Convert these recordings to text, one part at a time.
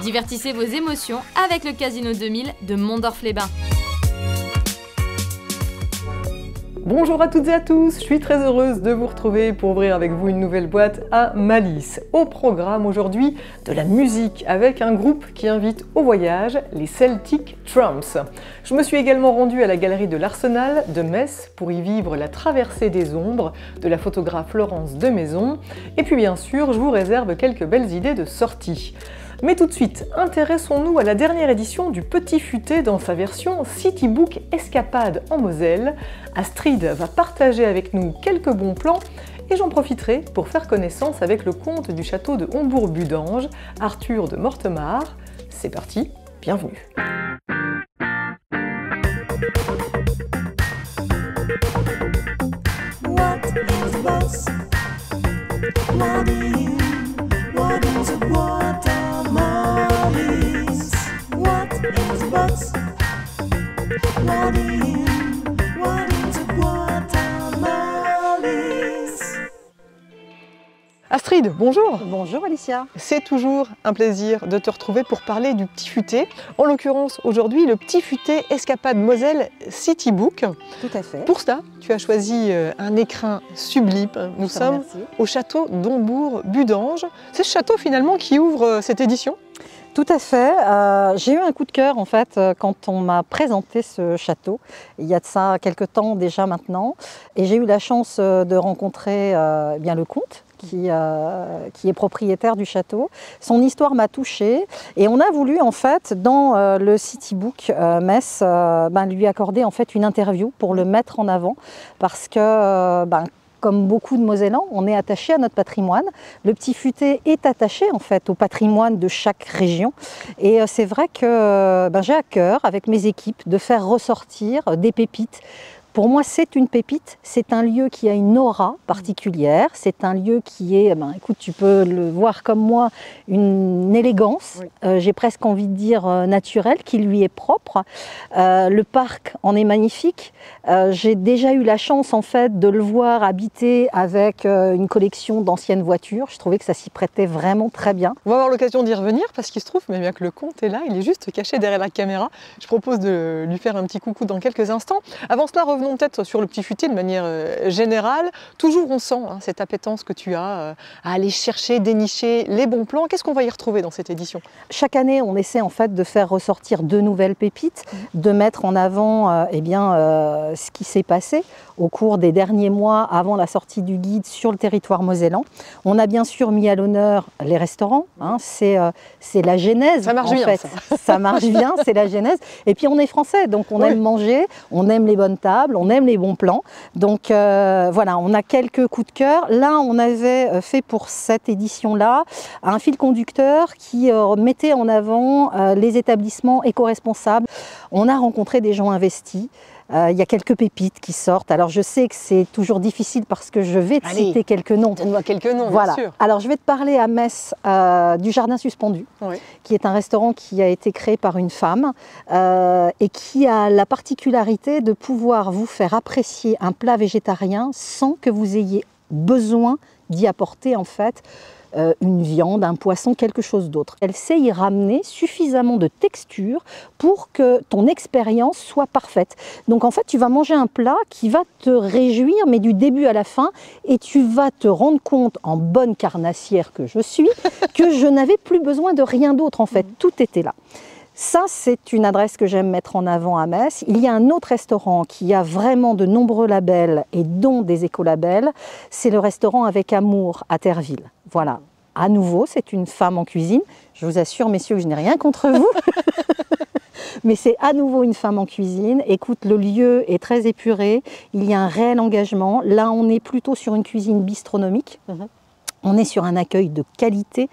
Divertissez vos émotions avec le Casino 2000 de Mondorf-les-Bains. Bonjour à toutes et à tous, je suis très heureuse de vous retrouver pour ouvrir avec vous une nouvelle boîte à Malice. Au programme aujourd'hui, de la musique avec un groupe qui invite au voyage, les Celtic Trumps. Je me suis également rendue à la galerie de l'Arsenal de Metz pour y vivre la traversée des ombres de la photographe Laurence Demaison. Et puis bien sûr, je vous réserve quelques belles idées de sortie. Mais tout de suite, intéressons-nous à la dernière édition du Petit Futé dans sa version Citybook Escapade en Moselle. Astrid va partager avec nous quelques bons plans et j'en profiterai pour faire connaissance avec le comte du château de Hombourg-Budange, Arthur de Mortemart. C'est parti, bienvenue. Astrid, bonjour. Bonjour Alicia. C'est toujours un plaisir de te retrouver pour parler du Petit Futé. En l'occurrence, aujourd'hui, le Petit Futé Escapade Moselle Citybook. Tout à fait. Pour ça, tu as choisi un écrin sublime. Nous sommes au château d'Hombourg-Budange. C'est ce château finalement qui ouvre cette édition ? Tout à fait. J'ai eu un coup de cœur en fait quand on m'a présenté ce château. Il y a de ça quelques temps déjà maintenant. Et j'ai eu la chance de rencontrer bien le comte qui est propriétaire du château. Son histoire m'a touchée et on a voulu en fait dans le Citybook Metz lui accorder en fait une interview pour le mettre en avant parce que comme beaucoup de Mosellans, on est attaché à notre patrimoine. Le Petit Futé est attaché en fait au patrimoine de chaque région. Et c'est vrai que j'ai à cœur, avec mes équipes, de faire ressortir des pépites. Pour moi, c'est une pépite, c'est un lieu qui a une aura particulière, c'est un lieu qui est, écoute, tu peux le voir comme moi, une élégance, oui. J'ai presque envie de dire naturelle, qui lui est propre. Le parc en est magnifique. J'ai déjà eu la chance en fait de le voir habité avec une collection d'anciennes voitures. Je trouvais que ça s'y prêtait vraiment très bien. On va avoir l'occasion d'y revenir parce qu'il se trouve bien que le comte est là, il est juste caché derrière la caméra. Je propose de lui faire un petit coucou dans quelques instants. Avant cela, revenons peut-être sur le Petit Futé de manière générale. Toujours on sent cette appétence que tu as à aller chercher, dénicher les bons plans. Qu'est-ce qu'on va y retrouver dans cette édition ? Chaque année, on essaie en fait de faire ressortir de nouvelles pépites, de mettre en avant ce qui s'est passé au cours des derniers mois avant la sortie du guide sur le territoire mosellan. On a bien sûr mis à l'honneur les restaurants, c'est la genèse. Ça marche en bien, fait. Ça marche bien, c'est la genèse. Et puis on est français, donc on aime manger, on aime les bonnes tables, on aime les bons plans. Donc voilà, on a quelques coups de cœur. Là, on avait fait pour cette édition-là un fil conducteur qui mettait en avant les établissements éco-responsables. On a rencontré des gens investis. Il y a quelques pépites qui sortent. Alors je sais que c'est toujours difficile parce que je vais te citer quelques noms. Donne-moi quelques noms, voilà. Bien sûr. Alors je vais te parler à Metz du Jardin Suspendu, qui est un restaurant qui a été créé par une femme et qui a la particularité de pouvoir vous faire apprécier un plat végétarien sans que vous ayez besoin d'y apporter en fait une viande, un poisson, quelque chose d'autre. Elle sait y ramener suffisamment de texture pour que ton expérience soit parfaite. Donc en fait, tu vas manger un plat qui va te réjouir, mais du début à la fin, et tu vas te rendre compte, en bonne carnassière que je suis, que je n'avais plus besoin de rien d'autre en fait, tout était là. Ça, c'est une adresse que j'aime mettre en avant à Metz. Il y a un autre restaurant qui a vraiment de nombreux labels et dont des écolabels. C'est le restaurant Avec Amour à Terreville. Voilà. À nouveau, c'est une femme en cuisine. Je vous assure, messieurs, que je n'ai rien contre vous. Mais c'est à nouveau une femme en cuisine. Écoute, le lieu est très épuré. Il y a un réel engagement. Là, on est plutôt sur une cuisine bistronomique. On est sur un accueil de qualité.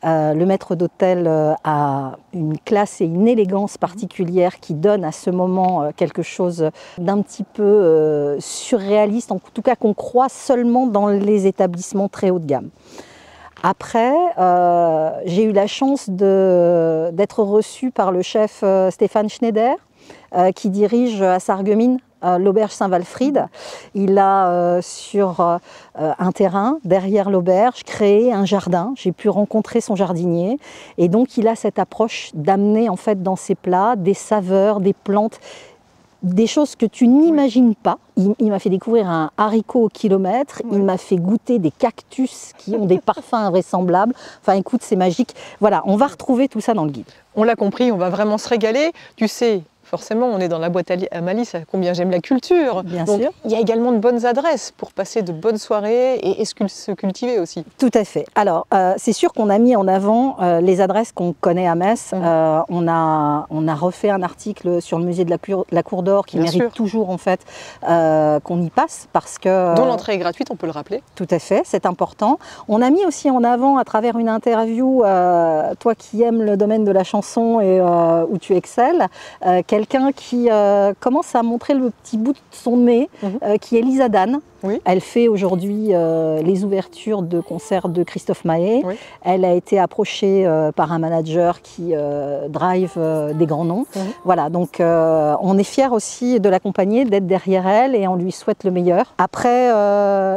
Le maître d'hôtel a une classe et une élégance particulière qui donne à ce moment quelque chose d'un petit peu surréaliste, en tout cas qu'on croit seulement dans les établissements très haut de gamme. Après, j'ai eu la chance d'être reçue par le chef Stéphane Schneider, qui dirige à Sarreguemines l'auberge Saint-Walfried. Il a sur un terrain derrière l'auberge créé un jardin. J'ai pu rencontrer son jardinier et donc il a cette approche d'amener en fait dans ses plats des saveurs, des plantes, des choses que tu n'imagines pas. Il m'a fait découvrir un haricot au kilomètre, il m'a fait goûter des cactus qui ont des parfums invraisemblables. Enfin écoute, c'est magique. Voilà, on va retrouver tout ça dans le guide. On l'a compris, on va vraiment se régaler. Tu sais, forcément, on est dans la boîte à malice, combien j'aime la culture. Bien Donc, sûr. il y a également de bonnes adresses pour passer de bonnes soirées et se cultiver aussi. Tout à fait. Alors, c'est sûr qu'on a mis en avant les adresses qu'on connaît à Metz. On a refait un article sur le musée de la Cour d'Or qui mérite toujours en fait qu'on y passe parce que... Dont l'entrée est gratuite, on peut le rappeler. Tout à fait, c'est important. On a mis aussi en avant à travers une interview, toi qui aimes le domaine de la chanson et où tu excelles, quelqu'un qui commence à montrer le petit bout de son nez, qui est Lisa Dan. Oui. Elle fait aujourd'hui les ouvertures de concerts de Christophe Maé. Oui. Elle a été approchée par un manager qui drive des grands noms. Voilà, donc on est fiers aussi de l'accompagner, d'être derrière elle et on lui souhaite le meilleur. Après,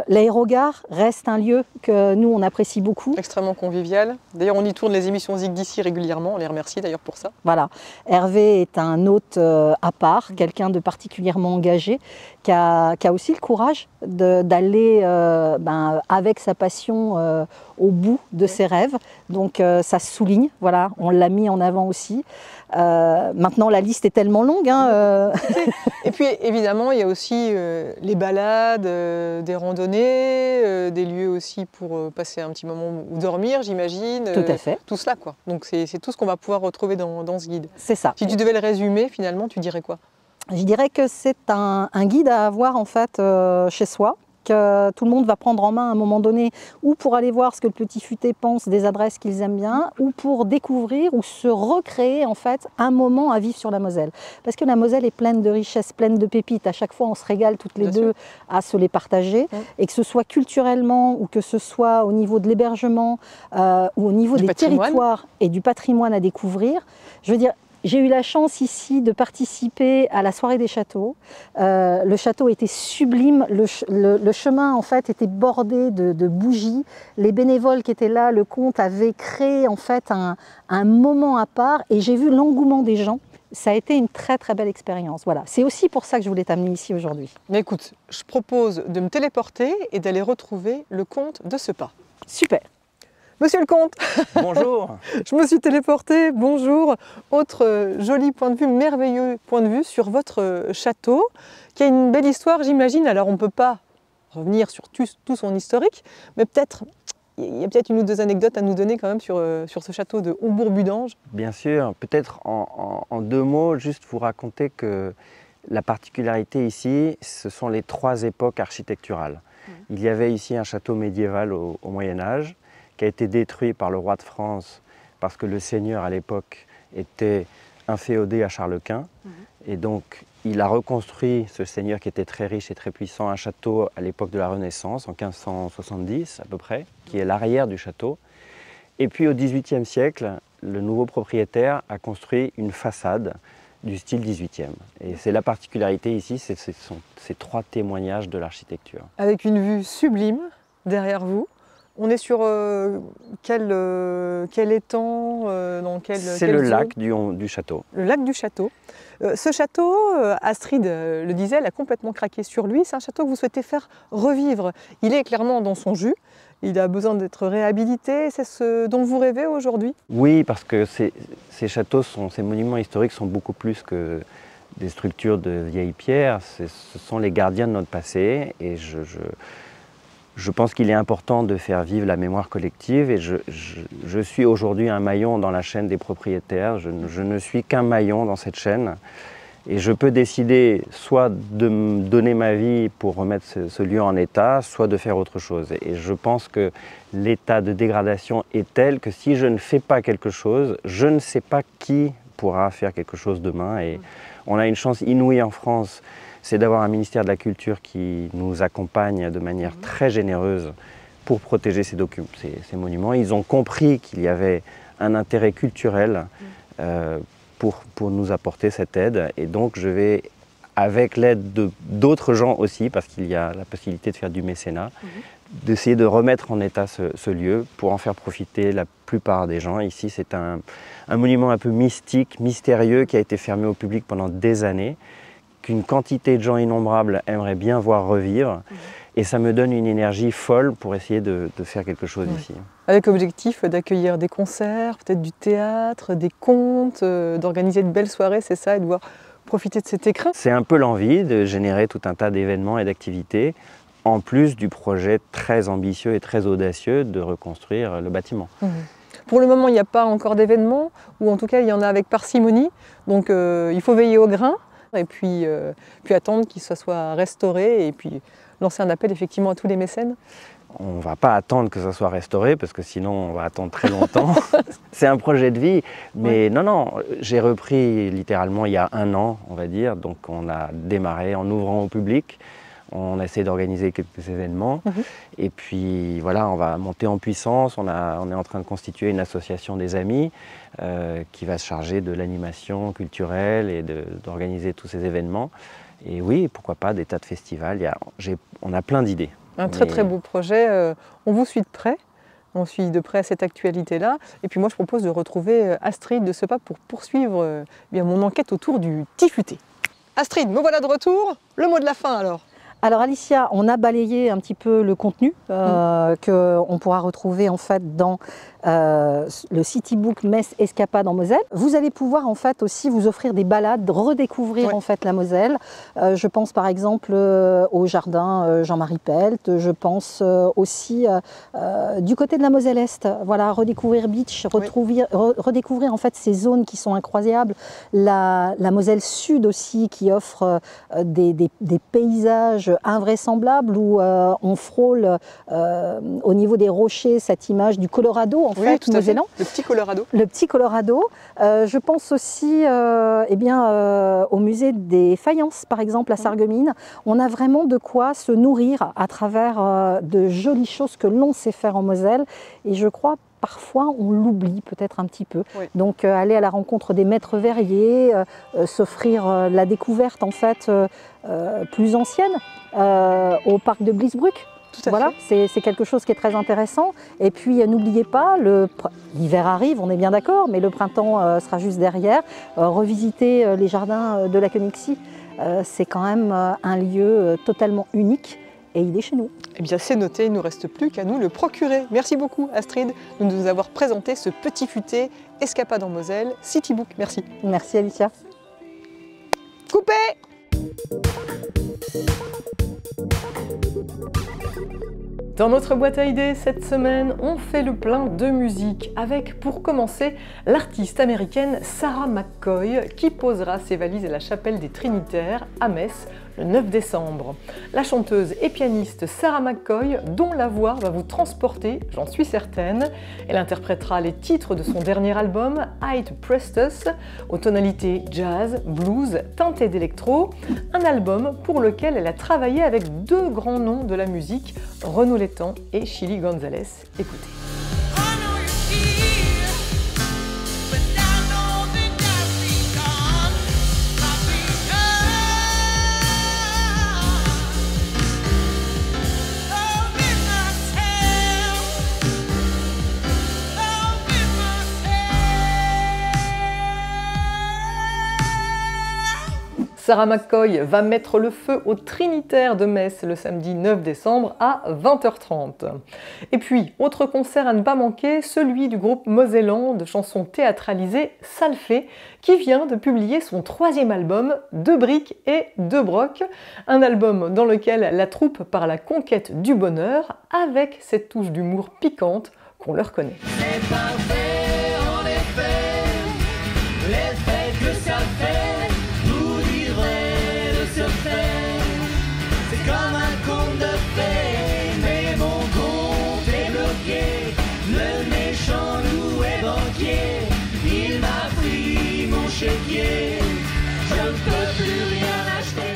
l'aérogare reste un lieu que nous on apprécie beaucoup. Extrêmement convivial. D'ailleurs, on y tourne les émissions Zig d'ici régulièrement. On les remercie d'ailleurs pour ça. Voilà. Hervé est un hôte à part, quelqu'un de particulièrement engagé, qui a aussi le courage d'aller avec sa passion au bout de ses rêves. Donc ça se souligne, voilà, on l'a mis en avant aussi. Maintenant la liste est tellement longue. Et puis évidemment il y a aussi les balades, des randonnées, des lieux aussi pour passer un petit moment ou dormir, j'imagine. Tout à fait. Tout cela quoi. Donc c'est tout ce qu'on va pouvoir retrouver dans ce guide. C'est ça. Si tu devais le résumer finalement, tu dirais quoi? Je dirais que c'est un guide à avoir en fait chez soi, que tout le monde va prendre en main à un moment donné, ou pour aller voir ce que le petit futé pense des adresses qu'ils aiment bien, ou pour découvrir ou se recréer en fait un moment à vivre sur la Moselle. Parce que la Moselle est pleine de richesses, pleine de pépites. À chaque fois, on se régale toutes les deux à se les partager, et que ce soit culturellement ou que ce soit au niveau de l'hébergement ou au niveau des territoires et du patrimoine à découvrir. Je veux dire, j'ai eu la chance ici de participer à la soirée des châteaux. Le château était sublime, le chemin en fait était bordé de bougies. Les bénévoles qui étaient là, le comte avait créé en fait un moment à part et j'ai vu l'engouement des gens. Ça a été une très très belle expérience. Voilà, c'est aussi pour ça que je voulais t'amener ici aujourd'hui. Mais écoute, je propose de me téléporter et d'aller retrouver le comte de Sepas. Super. Monsieur le comte. Bonjour. Je me suis téléportée, bonjour. Autre joli point de vue, merveilleux point de vue sur votre château, qui a une belle histoire, j'imagine. Alors on ne peut pas revenir sur tout son historique, mais peut-être, il y a peut-être une ou deux anecdotes à nous donner quand même sur ce château de Hombourg-Budange. Bien sûr, peut-être en deux mots, juste vous raconter que la particularité ici, ce sont les trois époques architecturales. Il y avait ici un château médiéval au Moyen-Âge, qui a été détruit par le roi de France parce que le seigneur à l'époque était inféodé à Charles Quint. Et donc il a reconstruit, ce seigneur qui était très riche et très puissant, un château à l'époque de la Renaissance, en 1570 à peu près, qui est l'arrière du château. Et puis au XVIIIe siècle, le nouveau propriétaire a construit une façade du style XVIIIe. Et c'est la particularité ici, ce sont ces trois témoignages de l'architecture. Avec une vue sublime derrière vous. On est sur quel étang, dans quelle C'est le lac du château. Le lac du château. Ce château, Astrid le disait, elle a complètement craqué sur lui. C'est un château que vous souhaitez faire revivre. Il est clairement dans son jus. Il a besoin d'être réhabilité. C'est ce dont vous rêvez aujourd'hui? Oui, parce que ces châteaux, ces monuments historiques sont beaucoup plus que des structures de vieilles pierres. Ce sont les gardiens de notre passé. Et je pense qu'il est important de faire vivre la mémoire collective et je suis aujourd'hui un maillon dans la chaîne des propriétaires. Je ne suis qu'un maillon dans cette chaîne et je peux décider soit de me donner ma vie pour remettre ce lieu en état, soit de faire autre chose. Et je pense que l'état de dégradation est tel que si je ne fais pas quelque chose, je ne sais pas qui pourra faire quelque chose demain. Et on a une chance inouïe en France, c'est d'avoir un ministère de la Culture qui nous accompagne de manière très généreuse pour protéger ces monuments. Ils ont compris qu'il y avait un intérêt culturel pour nous apporter cette aide. Et donc je vais avec l'aide d'autres gens aussi, parce qu'il y a la possibilité de faire du mécénat, d'essayer de remettre en état ce lieu pour en faire profiter la plupart des gens. Ici, c'est un monument un peu mystique, mystérieux, qui a été fermé au public pendant des années, qu'une quantité de gens innombrables aimeraient bien voir revivre. Et ça me donne une énergie folle pour essayer de faire quelque chose ici. Avec l'objectif d'accueillir des concerts, peut-être du théâtre, des contes, d'organiser de belles soirées, c'est ça, et de pouvoir profiter de cet écrin. C'est un peu l'envie de générer tout un tas d'événements et d'activités, en plus du projet très ambitieux et très audacieux de reconstruire le bâtiment. Pour le moment, il n'y a pas encore d'événements, ou en tout cas, il y en a avec parcimonie. Donc il faut veiller au grain, et puis attendre qu'il soit restauré, et puis lancer un appel effectivement à tous les mécènes. On ne va pas attendre que ça soit restauré, parce que sinon on va attendre très longtemps. C'est un projet de vie, mais non, j'ai repris littéralement il y a 1 an, on va dire. Donc on a démarré en ouvrant au public, on a essayé d'organiser quelques événements, et puis voilà, on va monter en puissance. On est en train de constituer une association des amis qui va se charger de l'animation culturelle et d'organiser tous ces événements. Et oui, pourquoi pas des tas de festivals, on a plein d'idées. Un très beau projet, on vous suit de près, on suit de près cette actualité-là. Et puis moi je propose de retrouver Astrid de Sepa pour poursuivre mon enquête autour du Tiffuté. Astrid, me voilà de retour, le mot de la fin alors. Alors Alicia, on a balayé un petit peu le contenu qu'on pourra retrouver en fait dans le Citybook Metz Escapades en Moselle. Vous allez pouvoir en fait aussi vous offrir des balades, redécouvrir en fait la Moselle. Je pense par exemple au jardin Jean-Marie Pelt, je pense aussi du côté de la Moselle Est, voilà, redécouvrir Beach, redécouvrir en fait ces zones qui sont incroyables. La Moselle Sud aussi qui offre des paysages invraisemblables où on frôle au niveau des rochers cette image du Colorado en fait, mosellan. Le petit Colorado. Le petit Colorado. Je pense aussi au musée des faïences par exemple à Sarreguemines. On a vraiment de quoi se nourrir à travers de jolies choses que l'on sait faire en Moselle, et je crois parfois on l'oublie peut-être un petit peu. Donc aller à la rencontre des maîtres verriers, s'offrir la découverte en fait plus ancienne au parc de Bliesbruck. Voilà, c'est quelque chose qui est très intéressant. Et puis n'oubliez pas, l'hiver arrive, on est bien d'accord, mais le printemps sera juste derrière. Revisiter les jardins de la Königssee, c'est quand même un lieu totalement unique. Et il est chez nous. Eh bien c'est noté, il ne nous reste plus qu'à nous le procurer. Merci beaucoup Astrid de nous avoir présenté ce petit futé Escapade en Moselle, Citybook. Merci. Merci Alicia. Coupé! Dans notre boîte à idées, cette semaine, on fait le plein de musique avec, pour commencer, l'artiste américaine Sarah McCoy qui posera ses valises à la chapelle des Trinitaires à Metz le 9 décembre. La chanteuse et pianiste Sarah McCoy, dont la voix va vous transporter, j'en suis certaine. Elle interprétera les titres de son dernier album, It Pressed Us, aux tonalités jazz, blues, teintées d'électro, un album pour lequel elle a travaillé avec 2 grands noms de la musique, Renaud Létang et Chili González. Écoutez. Sarah McCoy va mettre le feu au Trinitaire de Metz le samedi 9 décembre à 20h30. Et puis, autre concert à ne pas manquer, celui du groupe mosellan de chansons théâtralisées Salfé, qui vient de publier son 3e album, 2 briques et 2 brocs, un album dans lequel la troupe part à la conquête du bonheur avec cette touche d'humour piquante qu'on leur connaît. C'est parfait, en effet, l'effet que ça fait, vous direz le secret. C'est comme un conte de fées, mais mon compte est bloqué. Le méchant loup est banquier, il m'a pris mon chéquier, je ne peux plus rien acheter.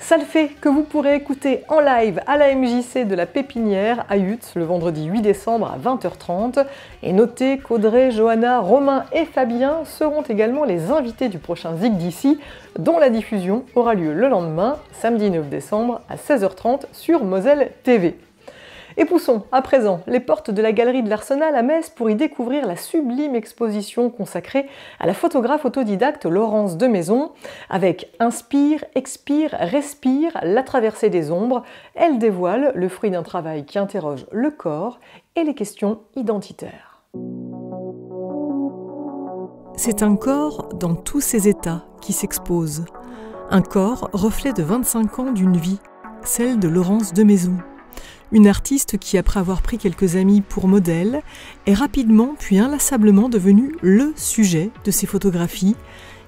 Ça le fait que vous pourrez écouter en live à la MJC de la Pépinière à Yutz le vendredi 8 décembre à 20h30. Et notez qu'Audrey, Johanna, Romain et Fabien seront également les invités du prochain Zig d'ici, dont la diffusion aura lieu le lendemain, samedi 9 décembre à 16h30 sur Moselle TV. Et poussons à présent les portes de la galerie de l'Arsenal à Metz pour y découvrir la sublime exposition consacrée à la photographe autodidacte Laurence Demaison. Avec Inspire, Expire, Respire, la traversée des ombres, elle dévoile le fruit d'un travail qui interroge le corps et les questions identitaires. C'est un corps dans tous ses états qui s'expose. Un corps reflet de 25 ans d'une vie, celle de Laurence Demaison. Une artiste qui, après avoir pris quelques amis pour modèle, est rapidement puis inlassablement devenue le sujet de ses photographies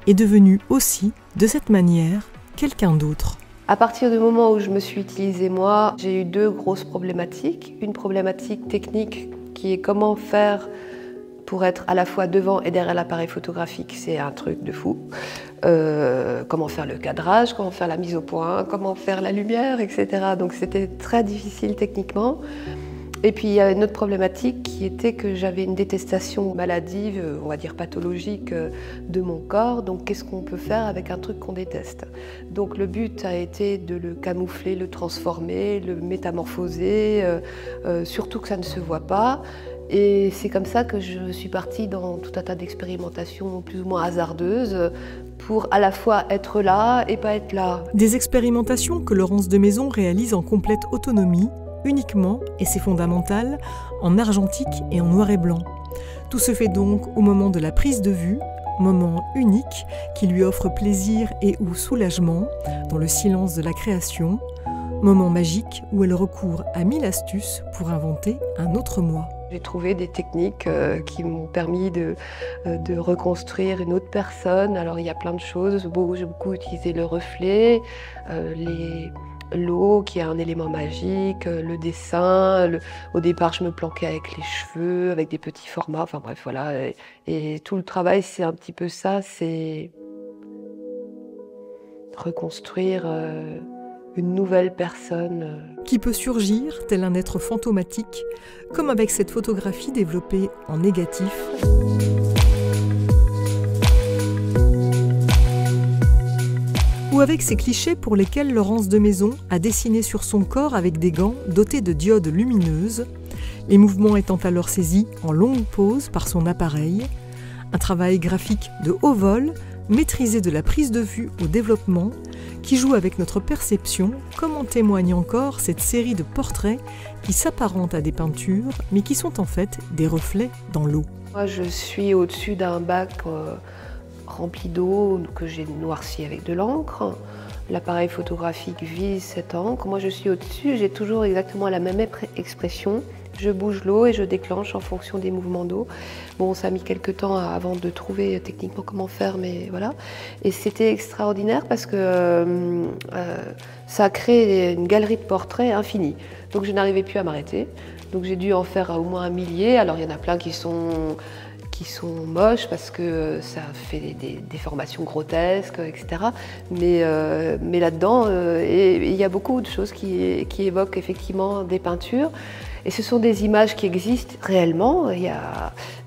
et devenue aussi, de cette manière, quelqu'un d'autre. À partir du moment où je me suis utilisée moi, j'ai eu deux grosses problématiques. Une problématique technique qui est comment faire pour être à la fois devant et derrière l'appareil photographique, c'est un truc de fou. Comment faire le cadrage, comment faire la mise au point, comment faire la lumière, etc. Donc c'était très difficile techniquement. Et puis il y a une autre problématique qui était que j'avais une détestation maladive, on va dire pathologique, de mon corps. Donc qu'est-ce qu'on peut faire avec un truc qu'on déteste? Donc le but a été de le camoufler, le transformer, le métamorphoser, surtout que ça ne se voit pas. Et c'est comme ça que je suis partie dans tout un tas d'expérimentations plus ou moins hasardeuses pour à la fois être là et pas être là. Des expérimentations que Laurence Demaison réalise en complète autonomie, uniquement, et c'est fondamental, en argentique et en noir et blanc. Tout se fait donc au moment de la prise de vue, moment unique qui lui offre plaisir et ou soulagement dans le silence de la création, moment magique où elle recourt à 1000 astuces pour inventer un autre moi. J'ai trouvé des techniques qui m'ont permis de reconstruire une autre personne. Alors il y a plein de choses. J'ai beaucoup utilisé le reflet, l'eau qui est un élément magique, le dessin. Au départ, je me planquais avec les cheveux, avec des petits formats. Enfin bref, voilà. Et tout le travail, c'est un petit peu ça. C'est reconstruire une nouvelle personne. Qui peut surgir tel un être fantomatique, comme avec cette photographie développée en négatif. Ou avec ces clichés pour lesquels Laurence Demaison a dessiné sur son corps avec des gants dotés de diodes lumineuses, les mouvements étant alors saisis en longue pause par son appareil, un travail graphique de haut vol, maîtrisé de la prise de vue au développement, qui joue avec notre perception, comme en témoigne encore cette série de portraits qui s'apparentent à des peintures, mais qui sont en fait des reflets dans l'eau. Moi, je suis au-dessus d'un bac rempli d'eau que j'ai noirci avec de l'encre. L'appareil photographique vise cette encre. Moi, je suis au-dessus, j'ai toujours exactement la même expression. Je bouge l'eau et je déclenche en fonction des mouvements d'eau. Bon, ça a mis quelques temps avant de trouver techniquement comment faire, mais voilà. Et c'était extraordinaire parce que ça a créé une galerie de portraits infinie. Donc je n'arrivais plus à m'arrêter. Donc j'ai dû en faire au moins 1 millier. Alors il y en a plein qui sont moches parce que ça fait des déformations grotesques, etc. Mais là-dedans, il y a beaucoup de choses qui évoquent effectivement des peintures. Et ce sont des images qui existent réellement,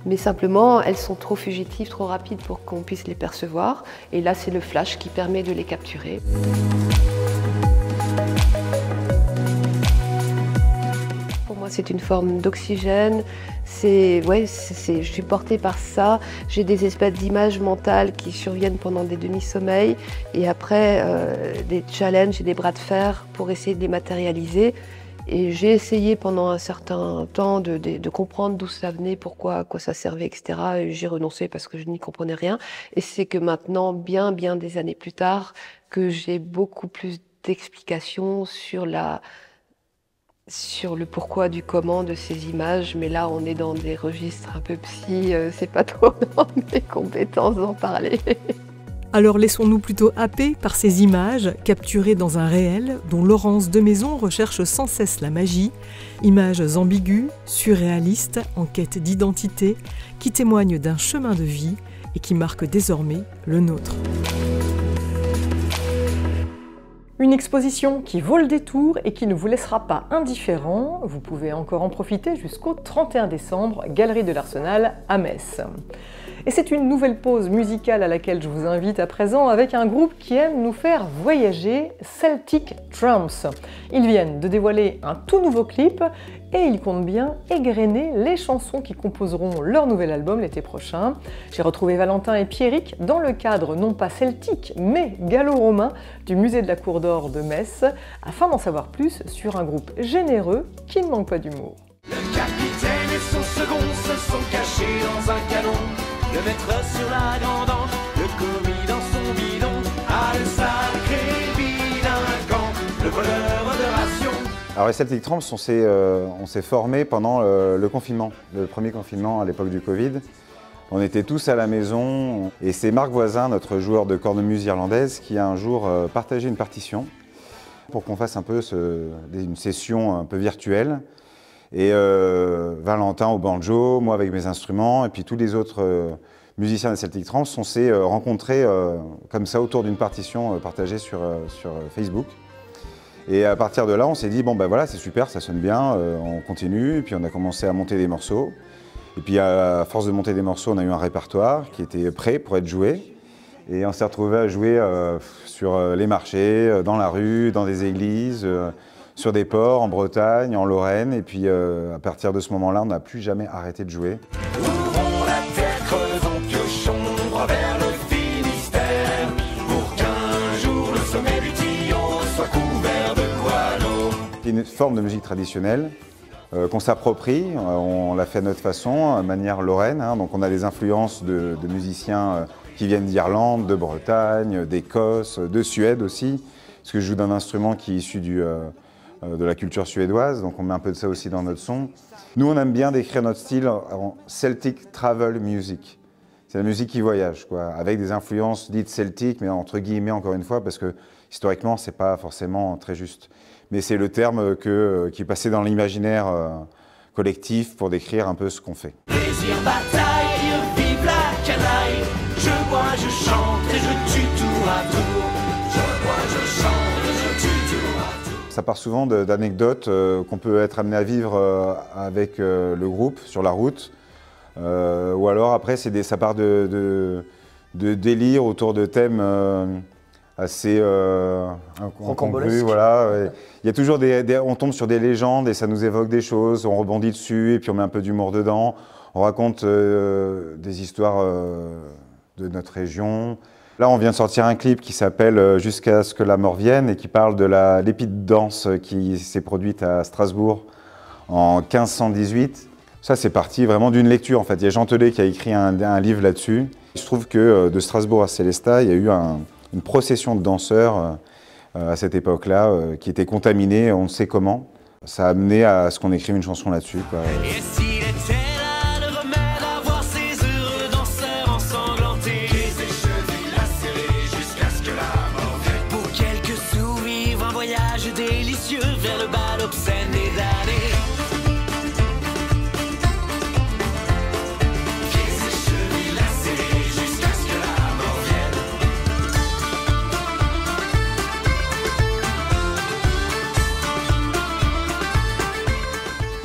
mais simplement elles sont trop fugitives, trop rapides pour qu'on puisse les percevoir. Et là, c'est le flash qui permet de les capturer. Pour moi, c'est une forme d'oxygène. Je suis portée par ça. J'ai des espèces d'images mentales qui surviennent pendant des demi-sommeils. Et après, des challenges et des bras de fer pour essayer de les matérialiser. Et j'ai essayé pendant un certain temps de comprendre d'où ça venait, pourquoi, à quoi ça servait, etc. Et j'ai renoncé parce que je n'y comprenais rien. Et c'est que maintenant, bien des années plus tard, que j'ai beaucoup plus d'explications sur le pourquoi du comment de ces images. Mais là, on est dans des registres un peu psy, c'est pas trop dans mes compétences d'en parler. Alors laissons-nous plutôt happer par ces images capturées dans un réel dont Laurence Demaison recherche sans cesse la magie, images ambiguës, surréalistes, en quête d'identité, qui témoignent d'un chemin de vie et qui marquent désormais le nôtre. Une exposition qui vaut le détour et qui ne vous laissera pas indifférent. Vous pouvez encore en profiter jusqu'au 31 décembre, Galerie de l'Arsenal à Metz. Et c'est une nouvelle pause musicale à laquelle je vous invite à présent avec un groupe qui aime nous faire voyager, Celtic Trumps. Ils viennent de dévoiler un tout nouveau clip et ils comptent bien égrener les chansons qui composeront leur nouvel album l'été prochain. J'ai retrouvé Valentin et Pierrick dans le cadre non pas celtique mais gallo-romain du musée de la Cour d'Or de Metz afin d'en savoir plus sur un groupe généreux qui ne manque pas d'humour. Le capitaine et son second se sont cachés dans un canon. Le maître sur la grande anse, le commis dans son bidon. Ah, le sacré bilinguant, le voleur de rations. Alors les Celtic Trumps, on s'est formés pendant le confinement, le premier confinement à l'époque du Covid. On était tous à la maison et c'est Marc Voisin, notre joueur de cornemuse irlandaise, qui a un jour partagé une partition pour qu'on fasse un peu une session un peu virtuelle. Et Valentin au banjo, moi avec mes instruments, et puis tous les autres musiciens des Celtic Trumps, on s'est rencontrés comme ça autour d'une partition partagée sur Facebook. Et à partir de là, on s'est dit, bon ben voilà, c'est super, ça sonne bien, on continue. Et puis on a commencé à monter des morceaux. Et puis à force de monter des morceaux, on a eu un répertoire qui était prêt pour être joué. Et on s'est retrouvés à jouer sur les marchés, dans la rue, dans des églises, sur des ports, en Bretagne, en Lorraine. Et puis à partir de ce moment-là, on n'a plus jamais arrêté de jouer. Ouvrons la terre, creusons, piochons, droit vers le Finistère, pour qu'un jour le sommet du Tillon soit couvert de guano. C'est une forme de musique traditionnelle qu'on s'approprie, on l'a fait à notre façon, de manière lorraine. Hein, donc on a des influences de musiciens qui viennent d'Irlande, de Bretagne, d'Écosse, de Suède aussi, parce que je joue d'un instrument qui est issu de la culture suédoise, donc on met un peu de ça aussi dans notre son. Nous, on aime bien décrire notre style en Celtic Travel Music. C'est la musique qui voyage, quoi, avec des influences dites celtiques, mais entre guillemets encore une fois, parce que historiquement, c'est pas forcément très juste. Mais c'est le terme qui est passé dans l'imaginaire collectif pour décrire un peu ce qu'on fait. Plaisir, bataille, vive la canaille. Je bois, je chante et je tue tour à tour. Je bois, je chante et je tue tour à tour. Ça part souvent d'anecdotes qu'on peut être amené à vivre avec le groupe sur la route. Ou alors après, ça part de délire autour de thèmes assez incongrus. Voilà. Il y a toujours on tombe sur des légendes et ça nous évoque des choses, on rebondit dessus et puis on met un peu d'humour dedans. On raconte des histoires de notre région. Là, on vient de sortir un clip qui s'appelle « Jusqu'à ce que la mort vienne » et qui parle de l'épide danse qui s'est produite à Strasbourg en 1518. Ça, c'est parti vraiment d'une lecture, en fait. Il y a Jean Telet qui a écrit un livre là-dessus. Il se trouve que de Strasbourg à Sélestat, il y a eu une procession de danseurs à cette époque-là qui était contaminée, on ne sait comment. Ça a amené à ce qu'on écrive une chanson là-dessus, quoi. Et s'il était là le remède à voir ces heureux danseurs ensanglantés, les chevilles lacérées jusqu'à ce que la mort vienne. Pour quelques sous, vivre un voyage délicieux vers le bal obscène des damnés.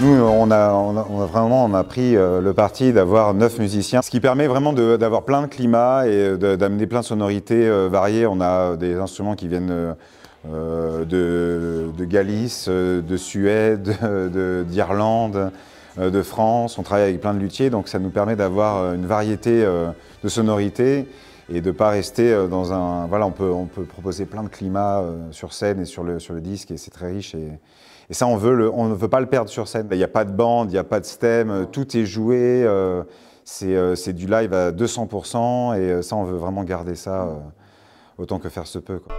Nous, on a pris le parti d'avoir 9 musiciens, ce qui permet vraiment d'avoir plein de climats et d'amener plein de sonorités variées. On a des instruments qui viennent de Galice, de Suède, d'Irlande, de France. On travaille avec plein de luthiers, donc ça nous permet d'avoir une variété de sonorités et de ne pas rester dans un... Voilà, on peut proposer plein de climats sur scène et sur le disque, et c'est très riche. Et ça, on ne veut pas le perdre sur scène. Il n'y a pas de bande, il n'y a pas de stem, tout est joué, c'est du live à 200%, et ça, on veut vraiment garder ça autant que faire se peut, quoi.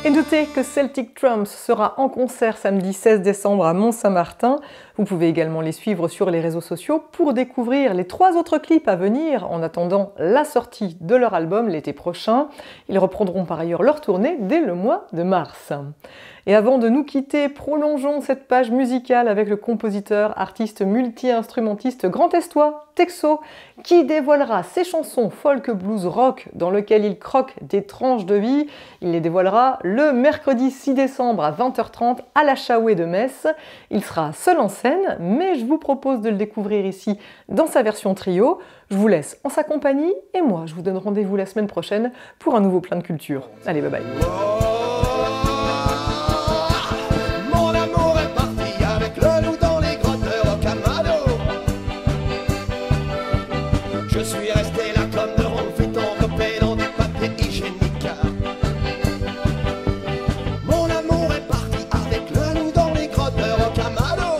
Et notez que Celtic Trumps sera en concert samedi 16 décembre à Mont-Saint-Martin. Vous pouvez également les suivre sur les réseaux sociaux pour découvrir les 3 autres clips à venir en attendant la sortie de leur album l'été prochain. Ils reprendront par ailleurs leur tournée dès le mois de mars. Et avant de nous quitter, prolongeons cette page musicale avec le compositeur, artiste multi-instrumentiste grand-estois, Texo, qui dévoilera ses chansons folk, blues, rock dans lesquelles il croque des tranches de vie. Il les dévoilera le mercredi 6 décembre à 20h30 à la Chaoué de Metz. Il sera seul en scène, mais je vous propose de le découvrir ici dans sa version trio. Je vous laisse en sa compagnie et moi, je vous donne rendez-vous la semaine prochaine pour un nouveau Plein de Culture. Allez, bye bye. Je suis resté là comme de ronds fait enveloppé dans du papier hygiénique. Mon amour est parti avec le loup dans les grottes de Rocamadour.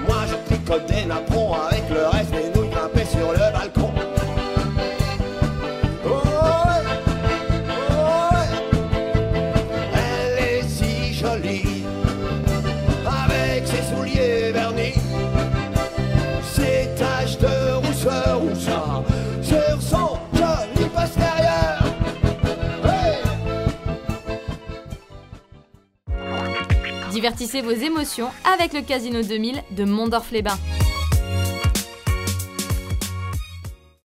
Moi je tricote des napperons avec le reste des nouilles grimpées sur le balcon. Oh ouais. Elle est si jolie avec ses souliers vernis. Ces taches de rousseur ou ça sur son joli postérieur. Hey! Divertissez vos émotions avec le Casino 2000 de Mondorf-les-Bains.